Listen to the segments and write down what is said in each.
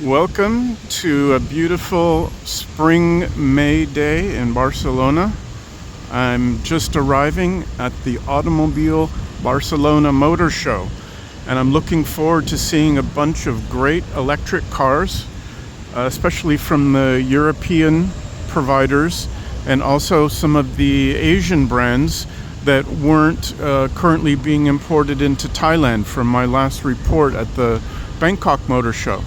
Welcome to a beautiful spring May day in Barcelona. I'm just arriving at the Automobile Barcelona Motor Show, and I'm looking forward to seeing a bunch of great electric cars, especially from the European providers and also some of the Asian brands that weren't currently being imported into Thailand from my last report at the Bangkok Motor Show.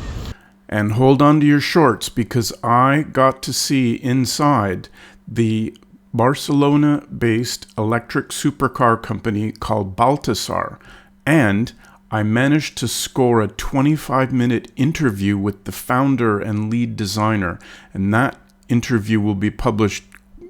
And hold on to your shorts, because I got to see inside the Barcelona-based electric supercar company called Baltasar, and I managed to score a 25-minute interview with the founder and lead designer, and that interview will be published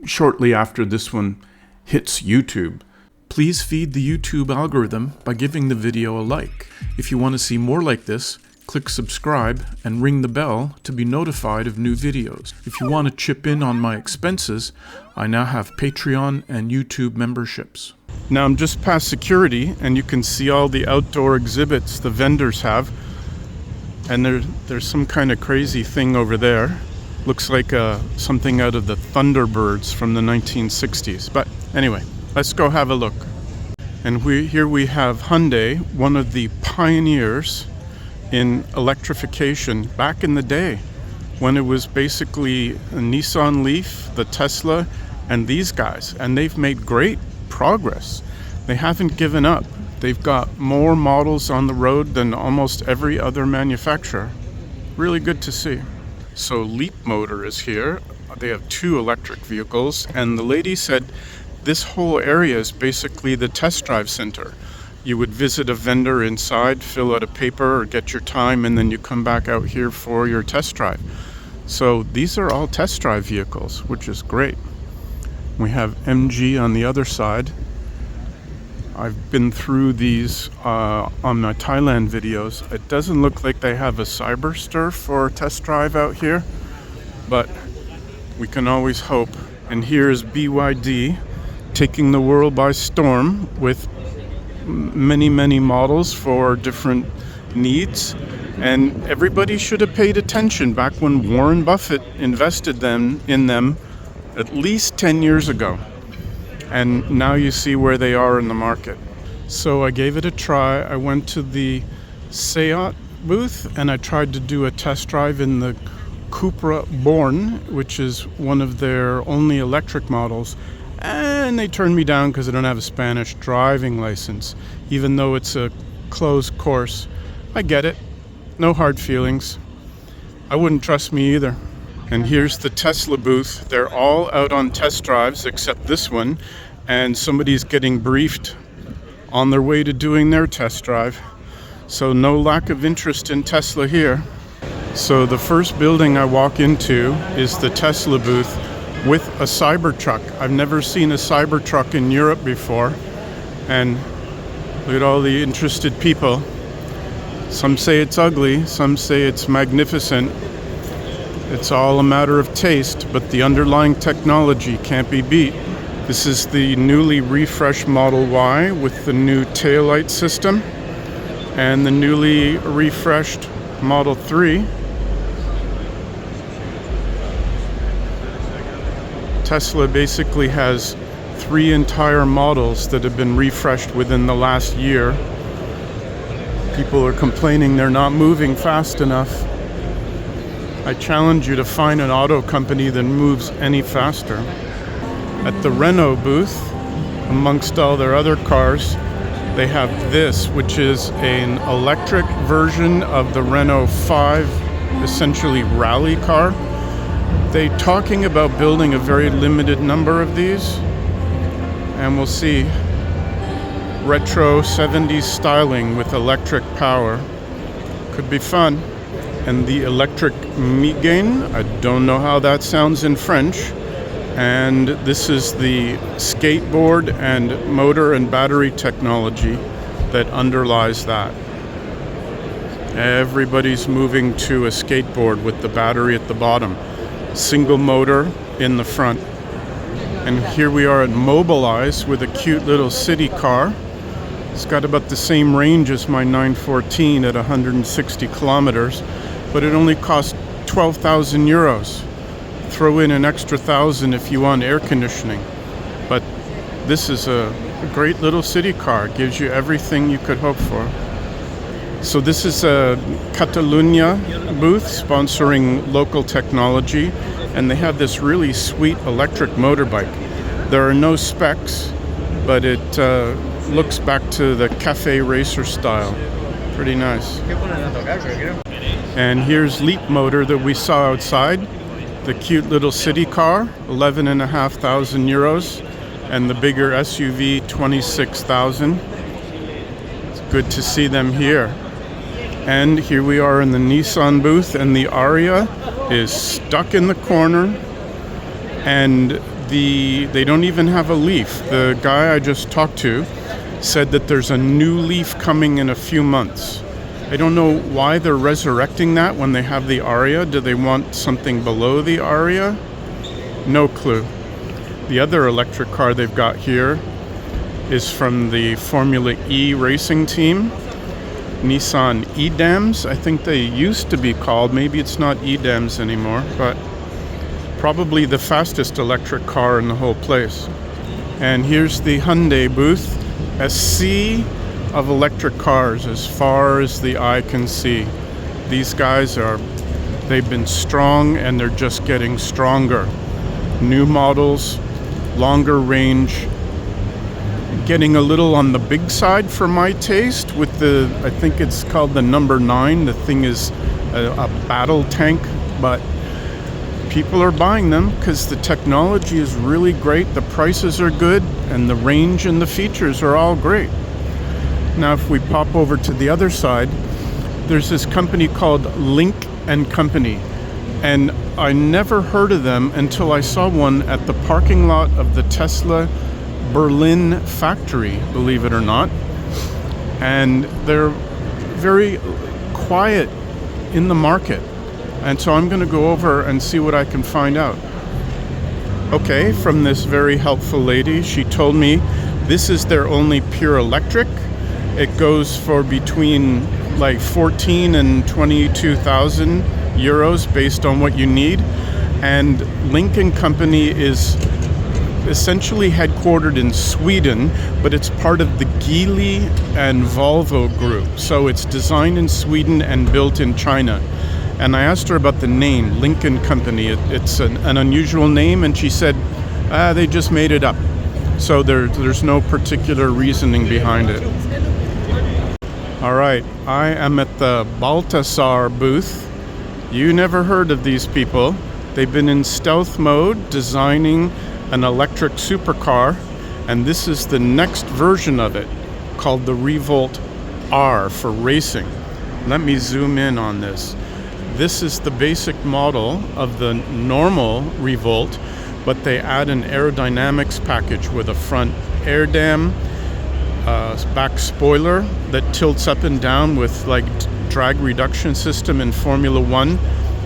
shortly after this one hits YouTube. Please feed the YouTube algorithm by giving the video a like. If you want to see more like this, click subscribe and ring the bell to be notified of new videos. If you want to chip in on my expenses, I now have Patreon and YouTube memberships. Now I'm just past security, and you can see all the outdoor exhibits the vendors have. And there's some kind of crazy thing over there. Looks like something out of the Thunderbirds from the 1960s. But anyway, let's go have a look. And here we have Hyundai, one of the pioneers in electrification back in the day, when it was basically a Nissan Leaf, the Tesla, and these guys. And they've made great progress. They haven't given up. They've got more models on the road than almost every other manufacturer. Really good to see. So Leap Motor is here. They have 2 electric vehicles, and the lady said this whole area is basically the test drive center. You would visit a vendor inside, fill out a paper or get your time, and then you come back out here for your test drive. So these are all test drive vehicles, which is great. We have MG on the other side. I've been through these on my Thailand videos. It doesn't look like they have a Cybertruck for test drive out here, but we can always hope. And here's BYD taking the world by storm with many models for different needs, and everybody should have paid attention back when Warren Buffett invested in them at least 10 years ago, and now you see where they are in the market. So I gave it a try. I went to the Seat booth and I tried to do a test drive in the Cupra Born, which is one of their only electric models. And they turned me down because I don't have a Spanish driving license, even though it's a closed course. I get it. No hard feelings. I wouldn't trust me either. And here's the Tesla booth. They're all out on test drives except this one, and somebody's getting briefed on their way to doing their test drive. So no lack of interest in Tesla here. So the first building I walk into is the Tesla booth with a Cybertruck. I've never seen a Cybertruck in Europe before. And look at all the interested people. Some say it's ugly, some say it's magnificent. It's all a matter of taste, but the underlying technology can't be beat. This is the newly refreshed Model Y with the new taillight system, and the newly refreshed Model 3. Tesla basically has 3 entire models that have been refreshed within the last year. People are complaining they're not moving fast enough. I challenge you to find an auto company that moves any faster. At the Renault booth, amongst all their other cars, they have this, which is an electric version of the Renault 5, essentially rally car. They're talking about building a very limited number of these, and we'll see. Retro 70s styling with electric power. Could be fun. And the electric Mégane, I don't know how that sounds in French. And this is the skateboard and motor and battery technology that underlies that. Everybody's moving to a skateboard with the battery at the bottom. Single motor in the front. And here we are at Mobilize with a cute little city car. It's got about the same range as my 914 at 160 kilometers. but it only costs 12,000 euros. Throw in an extra 1,000 if you want air conditioning. But this is a great little city car. Gives you everything you could hope for. So this is a Catalunya booth sponsoring local technology, and they have this really sweet electric motorbike. There are no specs, but it looks back to the cafe racer style. Pretty nice. And here's Leap Motor that we saw outside. The cute little city car, 11,500 euros, and the bigger SUV, 26,000. It's good to see them here. And here we are in the Nissan booth, and the Aria is stuck in the corner, and they don't even have a Leaf. The guy I just talked to said that there's a new Leaf coming in a few months. I don't know why they're resurrecting that when they have the Aria. Do they want something below the Aria? No clue. The other electric car they've got here is from the Formula E racing team. Nissan E-Dams, I think they used to be called. Maybe it's not E-Dams anymore, but probably the fastest electric car in the whole place. And here's the Hyundai booth. A sea of electric cars as far as the eye can see. These guys they've been strong, and they're just getting stronger. New models, longer range, getting a little on the big side for my taste with I think it's called the number 9. The thing is a battle tank, but people are buying them because the technology is really great, the prices are good, and the range and the features are all great. Now if we pop over to the other side, there's this company called Link & Company, and I never heard of them until I saw one at the parking lot of the Tesla Berlin factory, believe it or not. And they're very quiet in the market, and so I'm going to go over and see what I can find out. Okay, from this very helpful lady, she told me this is their only pure electric. It goes for between like 14 and 22,000 euros based on what you need. And Link & Company is essentially headquartered in Sweden, but it's part of the Geely and Volvo group. So it's designed in Sweden and built in China. And I asked her about the name, Link & Company. It's an unusual name, and she said, they just made it up. So there's no particular reasoning behind it. All right, I am at the Baltasar booth. You never heard of these people. They've been in stealth mode designing an electric supercar, and this is the next version of it, called the Revolt R for racing. Let me zoom in on this. This is the basic model of the normal Revolt, but they add an aerodynamics package with a front air dam, back spoiler that tilts up and down with like drag reduction system in Formula One,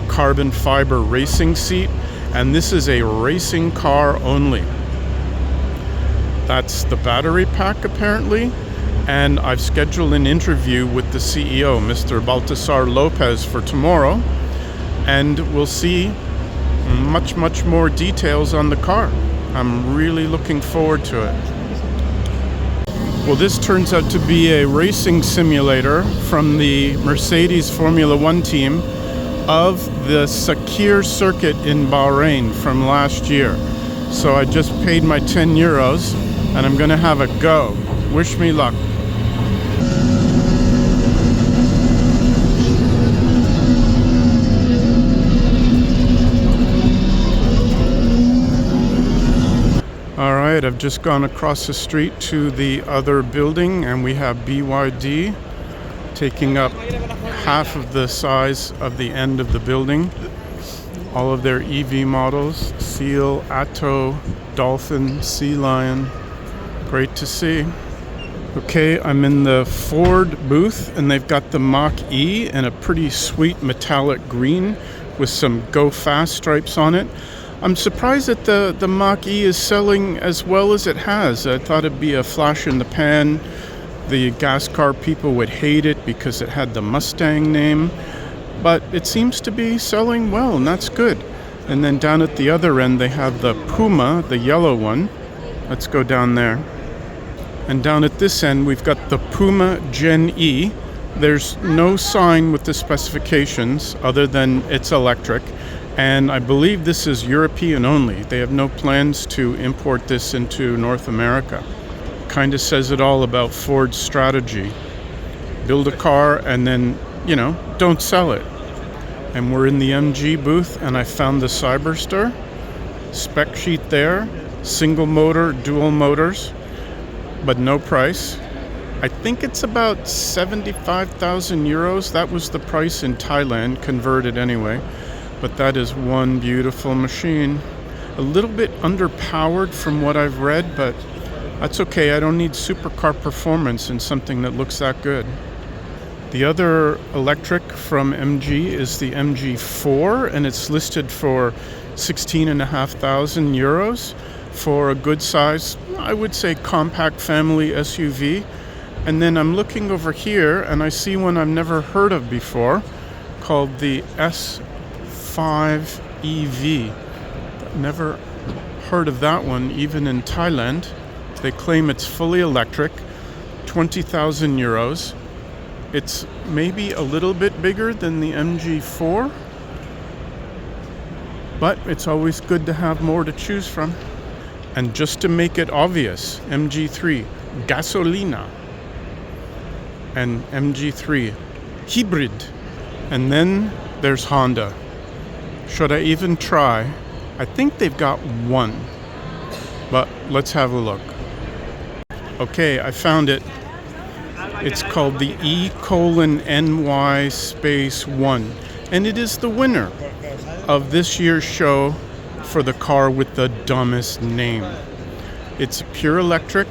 carbon fiber racing seat, and this is a racing car only. That's the battery pack apparently, and I've scheduled an interview with the CEO, Mr. Baltasar Lopez, for tomorrow, and we'll see much more details on the car. I'm really looking forward to it. Well, this turns out to be a racing simulator from the Mercedes Formula One team of the Sakir circuit in Bahrain from last year. So I just paid my 10 euros and I'm gonna have a go. Wish me luck. All right, I've just gone across the street to the other building, and we have BYD taking up half of the size of the end of the building. All of their EV models, Seal, Atto, Dolphin, Sea Lion. Great to see. Okay, I'm in the Ford booth, and they've got the Mach-E in a pretty sweet metallic green with some Go Fast stripes on it. I'm surprised that the Mach-E is selling as well as it has. I thought it'd be a flash in the pan. The gas car people would hate it because it had the Mustang name. but it seems to be selling well, and that's good. And then down at the other end, they have the Puma, the yellow one. Let's go down there. And down at this end, we've got the Puma Gen E. There's no sign with the specifications other than it's electric. And I believe this is European only. They have no plans to import this into North America. Kind of says it all about Ford's strategy. Build a car and then, don't sell it. And we're in the MG booth, and I found the Cybertruck. Spec sheet there. Single motor, dual motors, but no price. I think it's about 75,000 euros. That was the price in Thailand, converted anyway. But that is one beautiful machine. A little bit underpowered from what I've read, but that's okay. I don't need supercar performance in something that looks that good. The other electric from MG is the MG4, and it's listed for 16,500 euros for a good size, I would say, compact family SUV. And then I'm looking over here, and I see one I've never heard of before called the S5 EV. Never heard of that one, even in Thailand. They claim it's fully electric, 20,000 euros. It's maybe a little bit bigger than the MG4, but it's always good to have more to choose from. And just to make it obvious, MG3 Gasolina and MG3 Hybrid. And then there's Honda. Should I even try? I think they've got one, but let's have a look. Okay, I found it. It's called the E:*NY space 1, and it is the winner of this year's show for the car with the dumbest name. It's pure electric.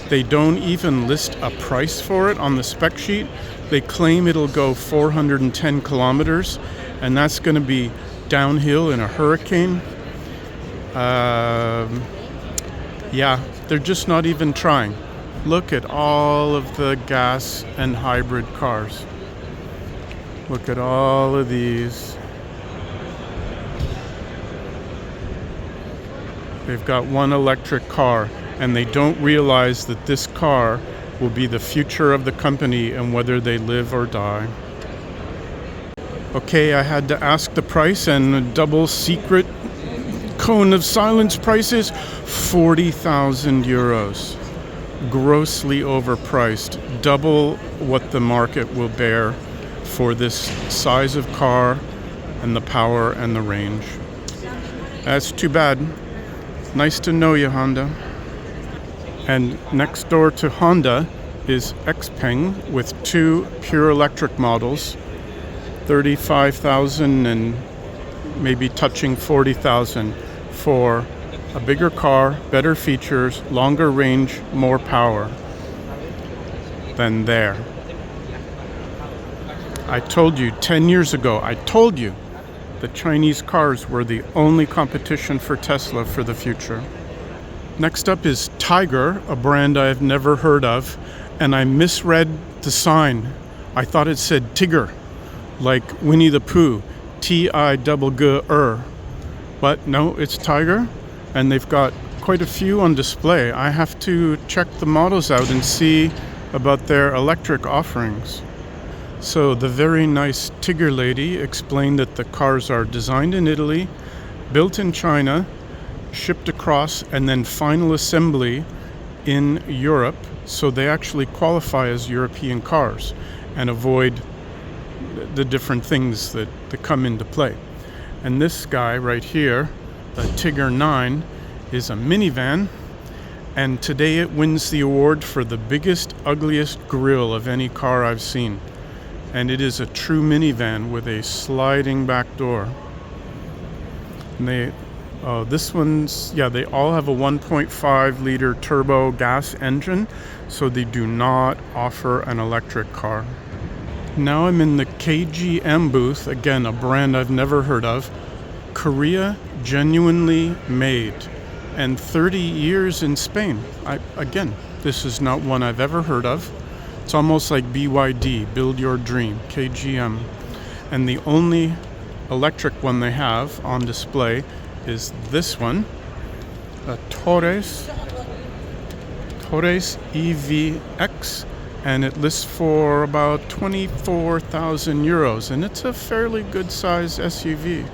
They don't even list a price for it on the spec sheet. They claim it'll go 410 kilometers, and that's going to be downhill in a hurricane. Yeah, they're just not even trying. Look at all of the gas and hybrid cars. Look at all of these. They've got one electric car, and they don't realize that this car will be the future of the company and whether they live or die. Okay, I had to ask the price, and a double secret cone of silence price is 40,000 euros. Grossly overpriced, double what the market will bear for this size of car and the power and the range. That's too bad. Nice to know you, Honda. And next door to Honda is Xpeng with two pure electric models, 35,000 and maybe touching 40,000 for a bigger car, better features, longer range, more power than there. I told you 10 years ago, I told you the Chinese cars were the only competition for Tesla for the future. Next up is Tiger, a brand I've never heard of, and I misread the sign. I thought it said Tigger, like Winnie the Pooh, T-I-G-G-R. But no, it's Tiger, and they've got quite a few on display. I have to check the models out and see about their electric offerings. So the very nice Tigger lady explained that the cars are designed in Italy, built in China, shipped across, and then final assembly in Europe, so they actually qualify as European cars and avoid the different things that come into play. And this guy right here, the Tigger 9, is a minivan, and today it wins the award for the biggest, ugliest grille of any car I've seen. And it is a true minivan with a sliding back door. And they all have a 1.5 liter turbo gas engine, so they do not offer an electric car. Now I'm in the KGM booth, again, a brand I've never heard of. Korea genuinely made, and 30 years in Spain. This is not one I've ever heard of. It's almost like BYD, Build Your Dream, KGM. And the only electric one they have on display is this one, a Torres EVX, and it lists for about 24,000 euros, and it's a fairly good size SUV.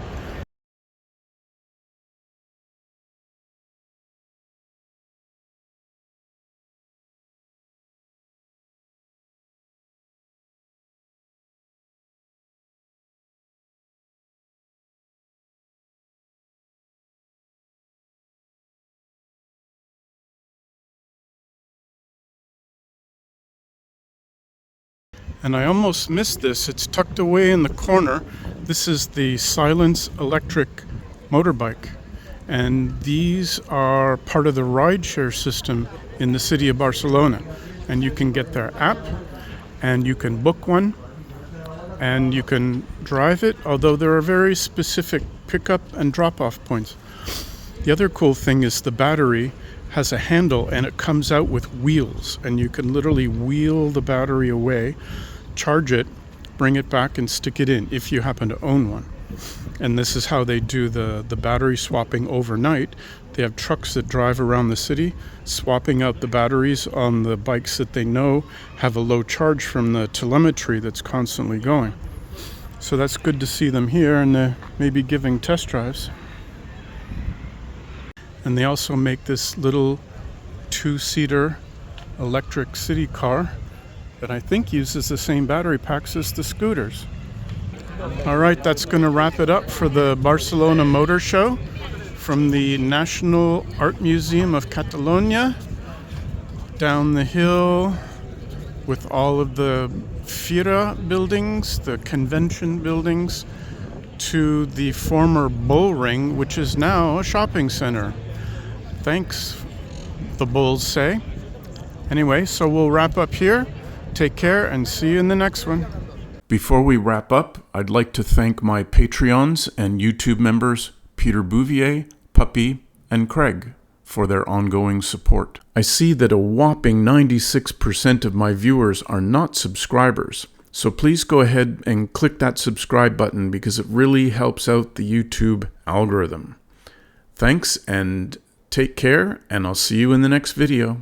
And I almost missed this. It's tucked away in the corner. This is the Silence electric motorbike. And these are part of the rideshare system in the city of Barcelona. And you can get their app, and you can book one, and you can drive it, although there are very specific pickup and drop-off points. The other cool thing is the battery has a handle, and it comes out with wheels, and you can literally wheel the battery away, charge it, bring it back, and stick it in if you happen to own one. And this is how they do the battery swapping overnight. They have trucks that drive around the city swapping out the batteries on the bikes that they know have a low charge from the telemetry that's constantly going. So that's good to see them here, and maybe giving test drives. And they also make this little two-seater electric city car that I think uses the same battery packs as the scooters. All right, that's going to wrap it up for the Barcelona Motor Show from the National Art Museum of Catalonia, down the hill with all of the Fira buildings, the convention buildings, to the former bull ring, which is now a shopping center. Thanks, the bulls say. Anyway, so we'll wrap up here. Take care and see you in the next one. Before we wrap up, I'd like to thank my Patreons and YouTube members, Peter Bouvier, Puppy, and Craig, for their ongoing support. I see that a whopping 96% of my viewers are not subscribers. So please go ahead and click that subscribe button because it really helps out the YouTube algorithm. Thanks and take care, and I'll see you in the next video.